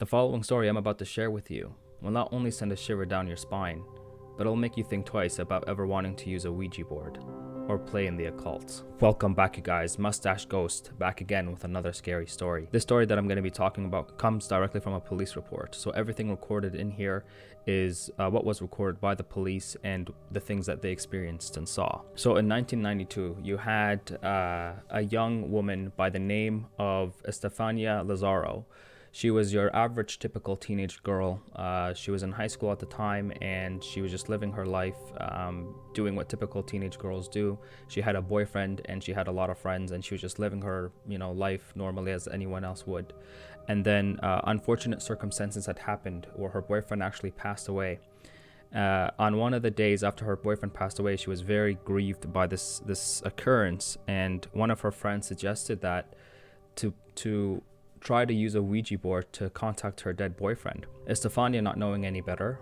The following story I'm about to share with you will not only send a shiver down your spine, but it'll make you think twice about ever wanting to use a Ouija board or play in the occult. Welcome back, you guys. Mustache Ghost back again with another scary story. This story that I'm going to be talking about comes directly from a police report. So everything recorded in here is what was recorded by the police and the things that they experienced and saw. So in 1992, you had a young woman by the name of Estefania Lazaro. She was your average typical teenage girl. She was in high school at the time, and she was just living her life, doing what typical teenage girls do. She had a boyfriend and she had a lot of friends, and she was just living her, life normally as anyone else would. And then unfortunate circumstances had happened where her boyfriend actually passed away. On one of the days after her boyfriend passed away, she was very grieved by this occurrence, and one of her friends suggested that to try to use a Ouija board to contact her dead boyfriend. Estefania, not knowing any better,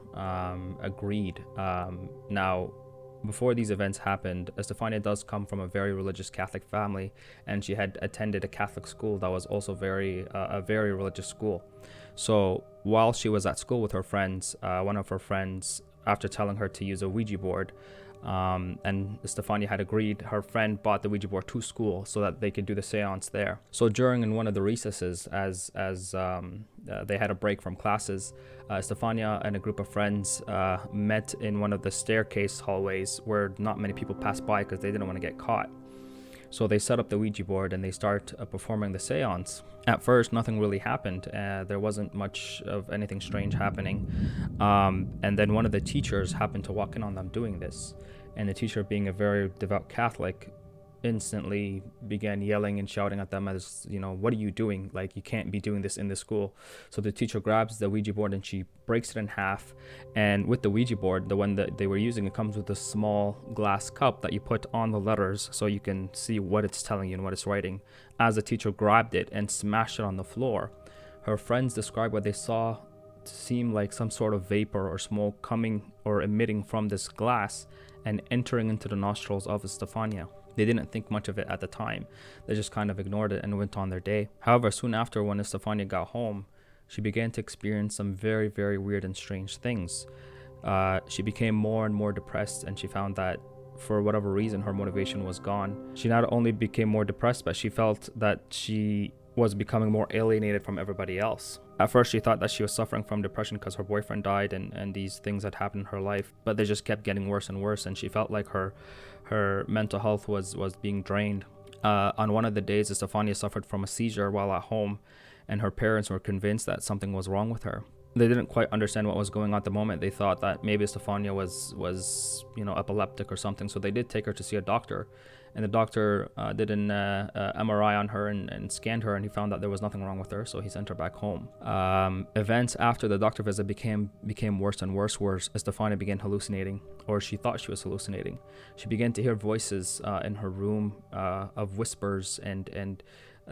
agreed. Now, before these events happened, Estefania does come from a very religious Catholic family, and she had attended a Catholic school that was also a very religious school. So while she was at school with her friends, one of her friends, after telling her to use a Ouija board, and Estefania had agreed, her friend bought the Ouija board to school so that they could do the seance there. So during one of the recesses, as they had a break from classes, Estefania and a group of friends met in one of the staircase hallways where not many people passed by because they didn't want to get caught. So they set up the Ouija board and they start performing the seance. At first, nothing really happened. There wasn't much of anything strange happening. And then one of the teachers happened to walk in on them doing this. And the teacher, being a very devout Catholic, instantly began yelling and shouting at them as, what are you doing? Like, you can't be doing this in the school. So the teacher grabs the Ouija board and she breaks it in half. And with the Ouija board, the one that they were using, it comes with a small glass cup that you put on the letters so you can see what it's telling you and what it's writing. As the teacher grabbed it and smashed it on the floor, her friends described what they saw to seem like some sort of vapor or smoke coming or emitting from this glass and entering into the nostrils of Estefania. They didn't think much of it at the time. They just kind of ignored it and went on their day. However, soon after, when Estefania got home, she began to experience some very, very weird and strange things. She became more and more depressed, and she found that for whatever reason, her motivation was gone. She not only became more depressed, but she felt that she was becoming more alienated from everybody else. At first, she thought that she was suffering from depression because her boyfriend died and these things had happened in her life, but they just kept getting worse and worse, and she felt like her mental health was being drained. On one of the days, Estefania suffered from a seizure while at home, and her parents were convinced that something was wrong with her. They didn't quite understand what was going on at the moment. They thought that maybe Estefania was epileptic or something, so they did take her to see a doctor. And the doctor did an MRI on her and scanned her, and he found that there was nothing wrong with her, so he sent her back home. Events after the doctor visit became worse and worse, where Estefania began hallucinating, or she thought she was hallucinating. She began to hear voices in her room of whispers and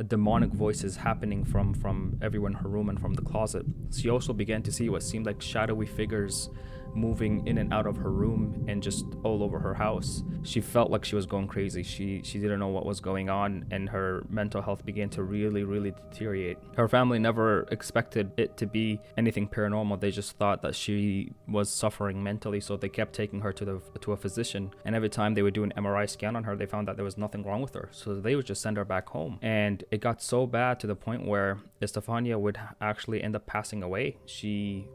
demonic voices happening from everyone in her room and from the closet. She also began to see what seemed like shadowy figures moving in and out of her room and just all over her house. She felt like she was going crazy. She didn't know what was going on, and her mental health began to really, really deteriorate. Her family never expected it to be anything paranormal. They just thought that she was suffering mentally, so they kept taking her to a physician, and every time they would do an MRI scan on her, they found that there was nothing wrong with her, so they would just send her back home. And it got so bad to the point where Estefania would actually end up passing away.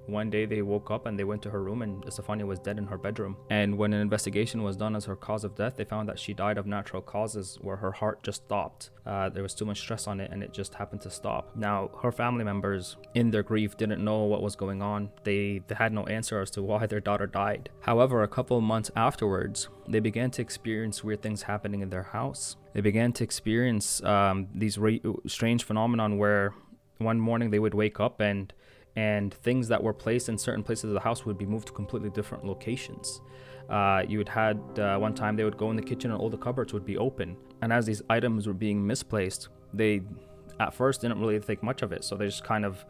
One day they woke up and they went to her room, and Estefania was dead in her bedroom. And when an investigation was done as her cause of death, they found that she died of natural causes, where her heart just stopped. There was too much stress on it, and it just happened to stop. Now, her family members, in their grief, didn't know what was going on. They had no answer as to why their daughter died. However, a couple of months afterwards, they began to experience weird things happening in their house. They began to experience these strange phenomenon where one morning they would wake up and things that were placed in certain places of the house would be moved to completely different locations. You would had one time they would go in the kitchen and all the cupboards would be open. And as these items were being misplaced, they at first didn't really think much of it. So they just kind of,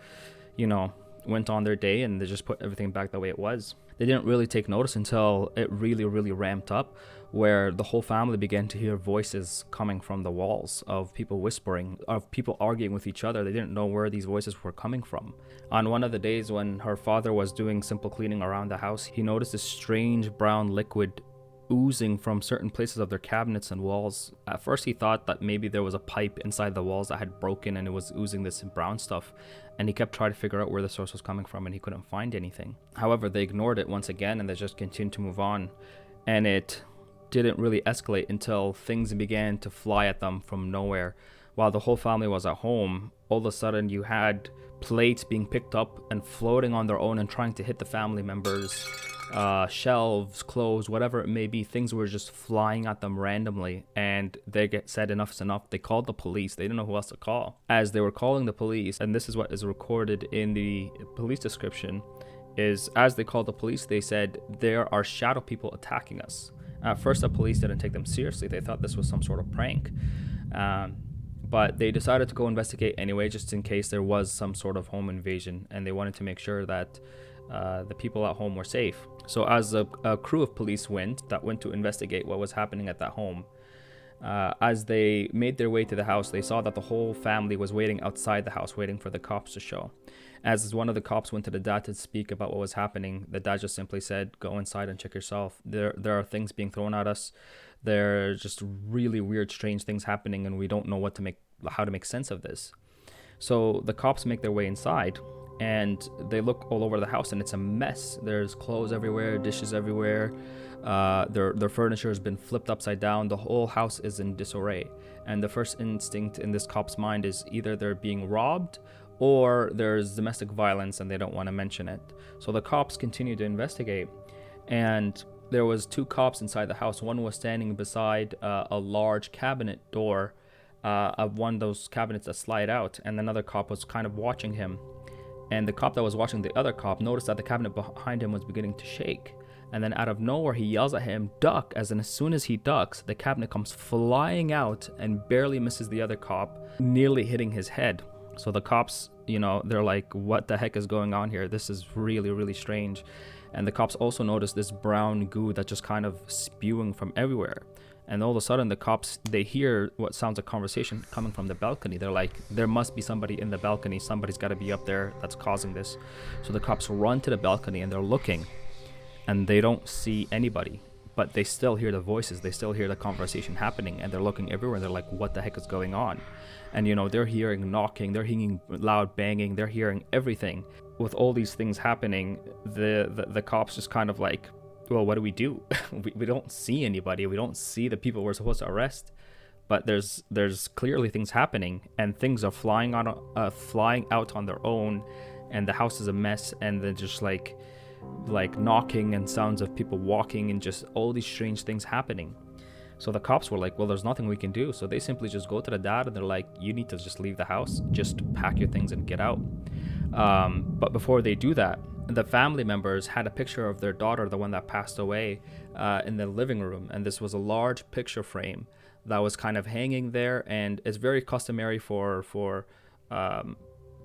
went on their day and they just put everything back the way it was. They didn't really take notice until it really ramped up, where the whole family began to hear voices coming from the walls of people whispering, of people arguing with each other. They didn't know where these voices were coming from. On one of the days when her father was doing simple cleaning around the house, he noticed this strange brown liquid oozing from certain places of their cabinets and walls. At first he thought that maybe there was a pipe inside the walls that had broken and it was oozing this brown stuff, and he kept trying to figure out where the source was coming from and he couldn't find anything. However, they ignored it once again and they just continued to move on, and it didn't really escalate until things began to fly at them from nowhere. While the whole family was at home, all of a sudden you had plates being picked up and floating on their own and trying to hit the family members. Shelves, clothes, whatever it may be, things were just flying at them randomly, and they said enough is enough. They called the police. They didn't know who else to call. As they were calling the police, and this is what is recorded in the police description, is as they called the police, they said, there are shadow people attacking us. At first, the police didn't take them seriously. They thought this was some sort of prank. But they decided to go investigate anyway, just in case there was some sort of home invasion, and they wanted to make sure that the people at home were safe. So as a crew of police went to investigate what was happening at that home, as they made their way to the house, they saw that the whole family was waiting outside the house, waiting for the cops to show. As one of the cops went to the dad to speak about what was happening, the dad just simply said, go inside and check yourself. There are things being thrown at us. There are just really weird, strange things happening, and we don't know how to make sense of this. So the cops make their way inside, and they look all over the house, and it's a mess. There's clothes everywhere, dishes everywhere. Their furniture has been flipped upside down. The whole house is in disarray. And the first instinct in this cop's mind is either they're being robbed or there's domestic violence and they don't want to mention it. So the cops continue to investigate, and there was 2 cops inside the house. One was standing beside a large cabinet door of one of those cabinets that slide out, and another cop was kind of watching him. And the cop that was watching the other cop noticed that the cabinet behind him was beginning to shake. And then out of nowhere, he yells at him, duck. As soon as he ducks, the cabinet comes flying out and barely misses the other cop, nearly hitting his head. So the cops, they're like, what the heck is going on here? This is really strange. And the cops also noticed this brown goo that just kind of spewing from everywhere. And all of a sudden, the cops, they hear what sounds like conversation coming from the balcony. They're like, there must be somebody in the balcony. Somebody's got to be up there that's causing this. So the cops run to the balcony and they're looking, and they don't see anybody. But they still hear the voices. They still hear the conversation happening, and they're looking everywhere. And they're like, what the heck is going on? And, they're hearing knocking. They're hearing loud banging. They're hearing everything. With all these things happening, the cops just kind of like, well, what do? we don't see anybody. We don't see the people we're supposed to arrest. But there's clearly things happening, and things are flying out on their own, and the house is a mess, and then just like knocking and sounds of people walking and just all these strange things happening. So the cops were like, well, there's nothing we can do. So they simply just go to the dad and they're like, you need to just leave the house, just pack your things and get out. But before they do that, the family members had a picture of their daughter, the one that passed away, in the living room. And this was a large picture frame that was kind of hanging there. And it's very customary for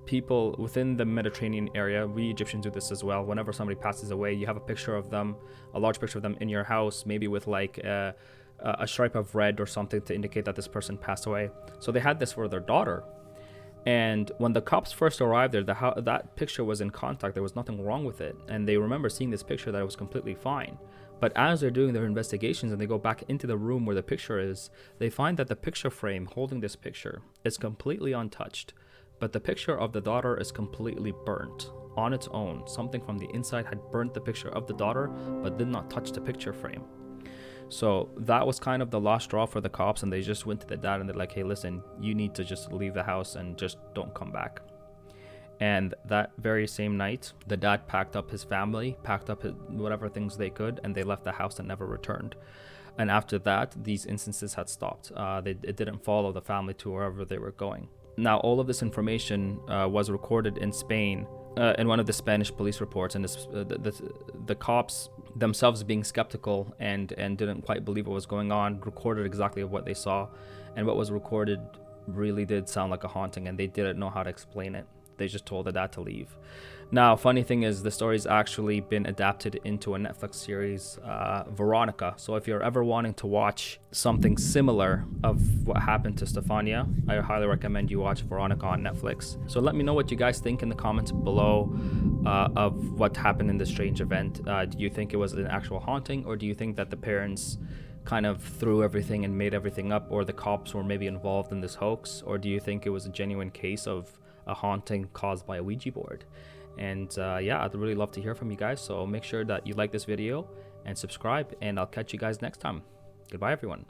people within the Mediterranean area. We Egyptians do this as well. Whenever somebody passes away, you have a picture of them, a large picture of them in your house, maybe with like a stripe of red or something to indicate that this person passed away. So they had this for their daughter. And when the cops first arrived there, that picture was in contact. There was nothing wrong with it. And they remember seeing this picture that it was completely fine. But as they're doing their investigations and they go back into the room where the picture is, they find that the picture frame holding this picture is completely untouched. But the picture of the daughter is completely burnt on its own. Something from the inside had burnt the picture of the daughter, but did not touch the picture frame. So that was kind of the last straw for the cops, and they just went to the dad and they're like, hey, listen, you need to just leave the house and just don't come back. And that very same night, the dad packed up his family, packed up whatever things they could, and they left the house and never returned. And after that, these instances had stopped. It didn't follow the family to wherever they were going. Now, all of this information was recorded in Spain in one of the Spanish police reports, and the cops themselves, being skeptical and didn't quite believe what was going on, recorded exactly what they saw, and what was recorded really did sound like a haunting, and they didn't know how to explain it. they just told the dad to leave. Now, funny thing is, the story's actually been adapted into a Netflix series, Veronica. So if you're ever wanting to watch something similar of what happened to Stefania, I highly recommend you watch Veronica on Netflix. So let me know what you guys think in the comments below of what happened in this strange event. Do you think it was an actual haunting, or do you think that the parents kind of threw everything and made everything up, or the cops were maybe involved in this hoax, or do you think it was a genuine case of a haunting caused by a Ouija board? And yeah, I'd really love to hear from you guys, so make sure that you like this video and subscribe, and I'll catch you guys next time. Goodbye, everyone.